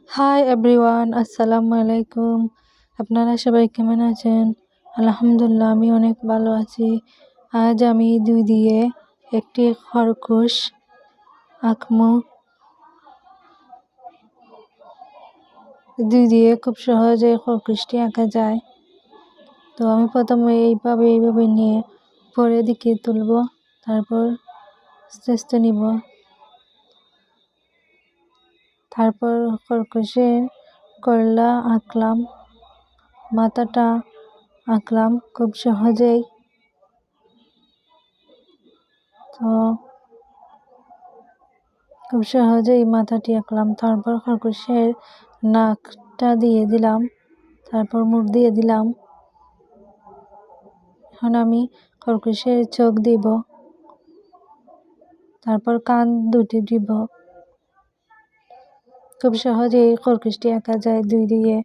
Hi everyone, আসসালামু আলাইকুম। আপনারা সবাই কেমন আছেন? আলহামদুলিল্লাহ, আমি অনেক ভালো আছি। আজ আমি দুই দিয়ে একটি খরগোশ আঁকবো। দুই দিয়ে খুব সহজে খরগোশটি আঁকা যায়। তো আমি প্রথমে এইভাবে নিয়ে পরের দিকে তুলব, তারপর আস্তে আস্তে নিব। তারপর খরগোশের গলা আঁকলাম, মাথাটা আঁকলাম খুব সহজেই। তো খুব সহজেই মাথাটি আঁকলাম। তারপর খরগোশের নাকটা দিয়ে দিলাম, তারপর মুখ দিয়ে দিলাম। এখন আমি খরগোশের চোখ দিব, তারপর কান দুটি দিব। খুব সহজেই খরগোশটি আঁকা যায় দুই দিয়ে।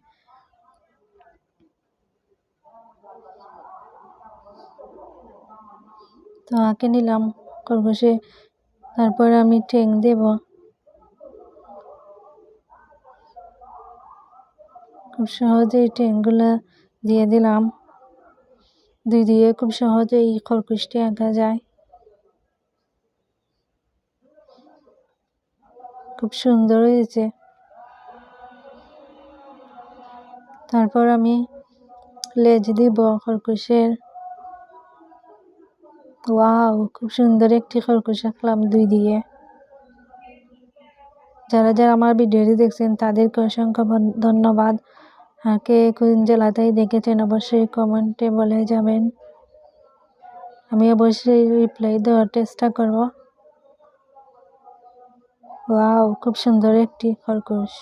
তো আঁকে নিলাম খরগোশে। তারপর আমি ঠ্যাং দেব। খুব সহজেই ঠ্যাংগুলো দিয়ে দিলাম। দুই দিয়ে খুব সহজেই খরগোশটি আঁকা যায়। খুব সুন্দর হয়েছে। তারপর আমি লেজ দিব খরগোশের। ওয়াও, খুব সুন্দর একটি খরগোশ আঁকলাম দুই দিয়ে। যারা যারা আমার ভিডিওটি দেখছেন তাদেরকে অসংখ্য ধন্যবাদ। আর কে কোন জেলাতেই দেখেছেন অবশ্যই কমেন্টে বলে যাবেন। আমি অবশ্যই রিপ্লাই দেওয়ার চেষ্টা করব। ওয়াও, খুব সুন্দর একটি খরগোশ।